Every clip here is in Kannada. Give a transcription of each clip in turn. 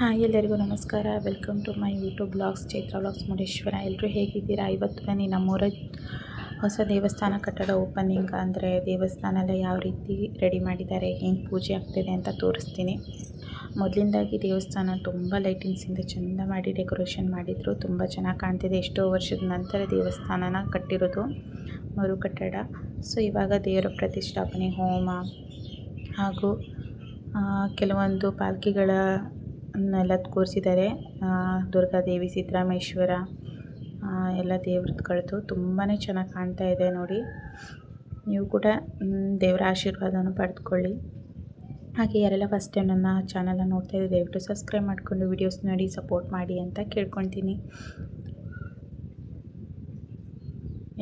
ಹಾಯ್ ಎಲ್ಲರಿಗೂ ನಮಸ್ಕಾರ. Welcome to my YouTube vlogs Chaitra vlogs Murudeshwar. ಎಲ್ಲರೂ ಹೇಗಿದ್ದೀರಾ? ಇವತ್ತು ಬನ್ನಿ ನಮ್ಮೂರ ಹೊಸ ದೇವಸ್ಥಾನ ಕಟ್ಟಡ ಓಪನಿಂಗ್ ಅಂದರೆ ದೇವಸ್ಥಾನ ಎಲ್ಲ ಯಾವ ರೀತಿ ರೆಡಿ ಮಾಡಿದ್ದಾರೆ, ಹೆಂಗೆ ಪೂಜೆ ಆಗ್ತಿದೆ ಅಂತ ತೋರಿಸ್ತೀನಿ. ಮೊದಲಿಂದಾಗಿ ದೇವಸ್ಥಾನ ತುಂಬ ಲೈಟಿಂಗ್ಸಿಂದ ಚೆಂದ ಮಾಡಿ ಡೆಕೋರೇಷನ್ ಮಾಡಿದರು. ತುಂಬ ಚೆನ್ನಾಗಿ ಕಾಣ್ತಿದೆ. ಎಷ್ಟೋ ವರ್ಷದ ನಂತರ ದೇವಸ್ಥಾನನ ಕಟ್ಟಿರೋದು ಮರು ಕಟ್ಟಡ. ಸೊ ಇವಾಗ ದೇವರ ಪ್ರತಿಷ್ಠಾಪನೆ, ಹೋಮ ಹಾಗೂ ಕೆಲವೊಂದು ಪಾಲ್ಕಿಗಳನ್ನೆಲ್ಲ ಕೂರಿಸಿದ್ದಾರೆ. ದುರ್ಗಾದೇವಿ, ಸಿದ್ದರಾಮೇಶ್ವರ ಎಲ್ಲ ದೇವ್ರದ್ದು ತುಂಬಾ ಚೆನ್ನಾಗಿ ಕಾಣ್ತಾ ಇದೆ ನೋಡಿ. ನೀವು ಕೂಡ ದೇವರ ಆಶೀರ್ವಾದವನ್ನು ಪಡೆದುಕೊಳ್ಳಿ. ಹಾಗೆ ಯಾರೆಲ್ಲ ಫಸ್ಟ್ ಟೈಮ್ ನನ್ನ ಚಾನಲ್ನ ನೋಡ್ತಾ ಇದ್ದರೆ ದಯವಿಟ್ಟು ಸಬ್ಸ್ಕ್ರೈಬ್ ಮಾಡಿಕೊಂಡು ವಿಡಿಯೋಸ್ ನೋಡಿ ಸಪೋರ್ಟ್ ಮಾಡಿ ಅಂತ ಕೇಳ್ಕೊತೀನಿ.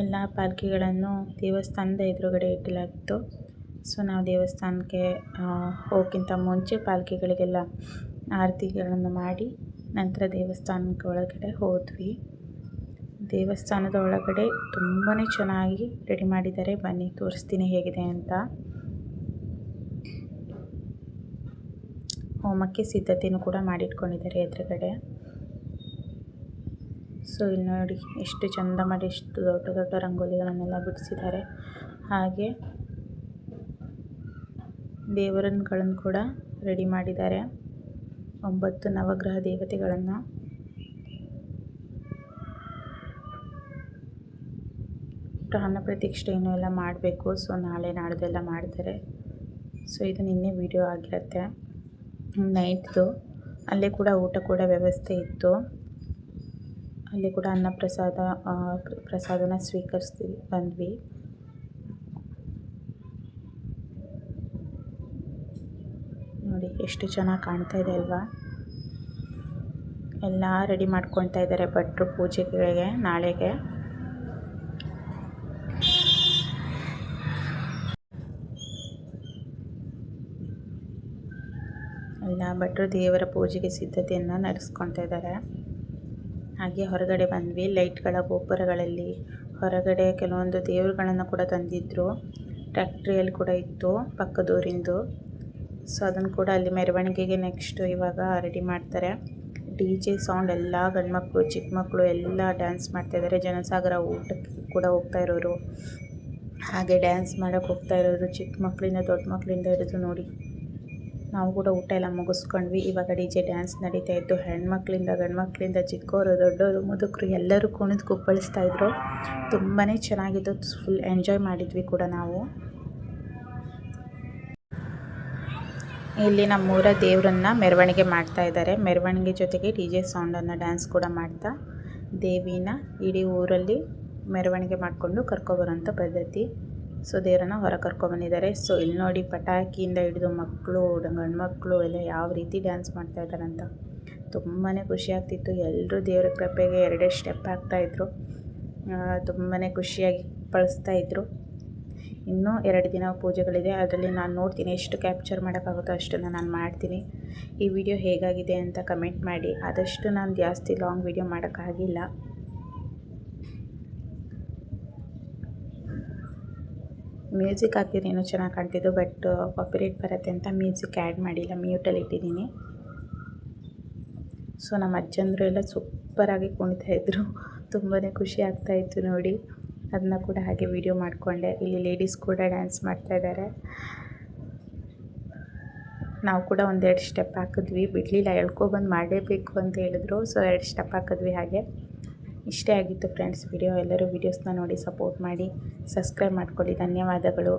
ಎಲ್ಲ ಪಾಲ್ಕಿಗಳನ್ನು ದೇವಸ್ಥಾನದ ಎದುರುಗಡೆ ಇಡಲಾಗಿತ್ತು. ಸೊ ನಾವು ದೇವಸ್ಥಾನಕ್ಕೆ ಹೋಗೋಕ್ಕಿಂತ ಮುಂಚೆ ಪಾಲ್ಕಿಗಳಿಗೆಲ್ಲ ಆರತಿಗಳನ್ನು ಮಾಡಿ ನಂತರ ದೇವಸ್ಥಾನಕ್ಕೆ ಒಳಗಡೆ ಹೋದ್ವಿ. ದೇವಸ್ಥಾನದ ಒಳಗಡೆ ತುಂಬಾ ಚೆನ್ನಾಗಿ ರೆಡಿ ಮಾಡಿದ್ದಾರೆ. ಬನ್ನಿ ತೋರಿಸ್ತೀನಿ ಹೇಗಿದೆ ಅಂತ. ಹೋಮಕ್ಕೆ ಸಿದ್ಧತೆಯೂ ಕೂಡ ಮಾಡಿಟ್ಕೊಂಡಿದ್ದಾರೆ ಎದುರುಗಡೆ. ಸೊ ಇಲ್ಲಿ ನೋಡಿ ಎಷ್ಟು ಚೆಂದ ಮಾಡಿ, ಎಷ್ಟು ದೊಡ್ಡ ದೊಡ್ಡ ರಂಗೋಲಿಗಳನ್ನೆಲ್ಲ ಬಿಡಿಸಿದ್ದಾರೆ. ಹಾಗೆ ದೇವರುಗಳನ್ನು ಕೂಡ ರೆಡಿ ಮಾಡಿದ್ದಾರೆ. 9 ನವಗ್ರಹ ದೇವತೆಗಳನ್ನು. ಪ್ರಾಣ ಪ್ರತಿಷ್ಠೆಯನ್ನು ಎಲ್ಲ ಮಾಡಬೇಕು. ಸೊ ನಾಳೆ ನಾಡ್ದೆಲ್ಲ ಮಾಡ್ತಾರೆ. ಸೊ ಇದು ನಿನ್ನೆ ವಿಡಿಯೋ ಆಗಿರುತ್ತೆ ನೈಟ್ದು. ಅಲ್ಲೇ ಕೂಡ ಊಟ ಕೂಡ ವ್ಯವಸ್ಥೆ ಇತ್ತು. ಅಲ್ಲಿ ಕೂಡ ಪ್ರಸಾದನ ಸ್ವೀಕರಿಸ್ತೀವಿ ಬಂದ್ವಿ. ನೋಡಿ ಎಷ್ಟು ಚೆನ್ನಾಗಿ ಕಾಣ್ತಾ ಇದೆ ಅಲ್ವಾ. ಎಲ್ಲ ರೆಡಿ ಮಾಡ್ಕೊಳ್ತಾ ಇದ್ದಾರೆ ಭಟ್ರು ಪೂಜೆಗಳಿಗೆ ನಾಳೆಗೆ. ಎಲ್ಲ ಭಟ್ರು ದೇವರ ಪೂಜೆಗೆ ಸಿದ್ಧತೆಯನ್ನು ನಡೆಸ್ಕೊಳ್ತಾ ಇದ್ದಾರೆ. ಹಾಗೆ ಹೊರಗಡೆ ಬಂದ್ವಿ. ಲೈಟ್ಗಳ ಗೋಪುರಗಳಲ್ಲಿ ಹೊರಗಡೆ ಕೆಲವೊಂದು ದೇವರುಗಳನ್ನು ಕೂಡ ತಂದಿದ್ದರು. ಟ್ಯಾಕ್ಟ್ರಿಯಲ್ಲಿ ಕೂಡ ಇತ್ತು ಪಕ್ಕದೂರಿಂದು. ಸೊ ಅದನ್ನು ಕೂಡ ಅಲ್ಲಿ ಮೆರವಣಿಗೆಗೆ ನೆಕ್ಸ್ಟ್ ಇವಾಗ ರೆಡಿ ಮಾಡ್ತಾರೆ. DJ ಸೌಂಡ್, ಎಲ್ಲ ಗಂಡ್ಮಕ್ಳು ಚಿಕ್ಕ ಮಕ್ಕಳು ಎಲ್ಲ ಡ್ಯಾನ್ಸ್ ಮಾಡ್ತಾಯಿದ್ದಾರೆ. ಜನಸಾಗರ ಊಟಕ್ಕೆ ಕೂಡ ಹೋಗ್ತಾ ಇರೋರು, ಹಾಗೆ ಡ್ಯಾನ್ಸ್ ಮಾಡೋಕ್ಕೆ ಹೋಗ್ತಾ ಇರೋರು, ಚಿಕ್ಕ ಮಕ್ಕಳಿಂದ ದೊಡ್ಡ ಮಕ್ಕಳಿಂದ ಹಿಡಿದು ನೋಡಿ. ನಾವು ಕೂಡ ಊಟ ಎಲ್ಲ ಮುಗಿಸ್ಕೊಂಡ್ವಿ. ಇವಾಗ DJ ಡ್ಯಾನ್ಸ್ ನಡೀತಾ ಇತ್ತು. ಹೆಣ್ಮಕ್ಳಿಂದ ಗಂಡ್ಮಕ್ಳಿಂದ ಚಿಕ್ಕವರು ದೊಡ್ಡವರು ಮುದುಕರು ಎಲ್ಲರೂ ಕುಣಿದು ಕುಪ್ಪಳಿಸ್ತಾಯಿದ್ರು. ತುಂಬಾ ಚೆನ್ನಾಗಿತ್ತು. ಫುಲ್ ಎಂಜಾಯ್ ಮಾಡಿದ್ವಿ ಕೂಡ ನಾವು. ಇಲ್ಲಿ ನಮ್ಮೂರ ದೇವರನ್ನ ಮೆರವಣಿಗೆ ಮಾಡ್ತಾ ಇದ್ದಾರೆ. ಮೆರವಣಿಗೆ ಜೊತೆಗೆ DJ ಸೌಂಡನ್ನು ಡ್ಯಾನ್ಸ್ ಕೂಡ ಮಾಡ್ತಾ ದೇವಿನ ಇಡೀ ಊರಲ್ಲಿ ಮೆರವಣಿಗೆ ಮಾಡಿಕೊಂಡು ಕರ್ಕೊಬರೋಂಥ ಪದ್ಧತಿ. ಸೊ ದೇವರನ್ನ ಹೊರ ಕರ್ಕೊಬಂದಿದ್ದಾರೆ. ಸೊ ಇಲ್ಲಿ ನೋಡಿ ಪಟಾಕಿಯಿಂದ ಹಿಡಿದು ಮಕ್ಕಳು, ಗಂಡು ಮಕ್ಕಳು ಎಲ್ಲ ಯಾವ ರೀತಿ ಡ್ಯಾನ್ಸ್ ಮಾಡ್ತಾ ಇದ್ದಾರೆ ಅಂತ ತುಂಬಾ ಖುಷಿ ಆಗ್ತಿತ್ತು. ಎಲ್ಲರೂ ದೇವರ ಕೃಪೆಗೆ 2 ಸ್ಟೆಪ್ ಹಾಕ್ತಾಯಿದ್ರು. ತುಂಬಾ ಖುಷಿಯಾಗಿ ಪಳಿಸ್ತಾಯಿದ್ರು. ಇನ್ನೂ 2 ದಿನ ಪೂಜೆಗಳಿದೆ. ಅದರಲ್ಲಿ ನಾನು ನೋಡ್ತೀನಿ ಎಷ್ಟು ಕ್ಯಾಪ್ಚರ್ ಮಾಡೋಕ್ಕಾಗುತ್ತೋ ಅಷ್ಟನ್ನು ನಾನು ಮಾಡ್ತೀನಿ. ಈ ವಿಡಿಯೋ ಹೇಗಾಗಿದೆ ಅಂತ ಕಮೆಂಟ್ ಮಾಡಿ. ಆದಷ್ಟು ನಾನು ಜಾಸ್ತಿ ಲಾಂಗ್ ವಿಡಿಯೋ ಮಾಡೋಕ್ಕಾಗಿಲ್ಲ. ಮ್ಯೂಸಿಕ್ ಹಾಕಿದ್ರೆ ಇನ್ನೂ ಚೆನ್ನಾಗಿ ಕಾಣ್ತಿದ್ದು, ಬಟ್ ಕಾಪಿರೈಟ್ ಬರುತ್ತೆ ಅಂತ ಮ್ಯೂಸಿಕ್ ಆ್ಯಡ್ ಮಾಡಿಲ್ಲ, ಮ್ಯೂಟಲ್ಲಿ ಇಟ್ಟಿದ್ದೀನಿ. ಸೊ ನಮ್ಮ ಅಜ್ಜಂದರು ಎಲ್ಲ ಸೂಪರಾಗಿ ಕುಣಿತಾಯಿದ್ರು. ತುಂಬಾ ಖುಷಿ ಆಗ್ತಾಯಿತ್ತು ನೋಡಿ. ಅದನ್ನ ಕೂಡ ಹಾಗೆ ವಿಡಿಯೋ ಮಾಡಿಕೊಂಡೆ. ಇಲ್ಲಿ ಲೇಡೀಸ್ ಕೂಡ ಡ್ಯಾನ್ಸ್ ಮಾಡ್ತಾಯಿದ್ದಾರೆ. ನಾವು ಕೂಡ 1-2 ಸ್ಟೆಪ್ ಹಾಕಿದ್ವಿ, ಬಿಡಲಿಲ್ಲ, ಎಳ್ಕೊಬಂದು ಮಾಡಲೇಬೇಕು ಅಂತ ಹೇಳಿದ್ರು. ಸೊ 2 ಸ್ಟೆಪ್ ಹಾಕಿದ್ವಿ. ಹಾಗೆ ಇಷ್ಟೇ ಆಗಿತ್ತು ಫ್ರೆಂಡ್ಸ್ ವಿಡಿಯೋ. ಎಲ್ಲರೂ ವೀಡಿಯೋಸ್ನ ನೋಡಿ ಸಪೋರ್ಟ್ ಮಾಡಿ, ಸಬ್ಸ್ಕ್ರೈಬ್ ಮಾಡ್ಕೊಳ್ಳಿ. ಧನ್ಯವಾದಗಳು.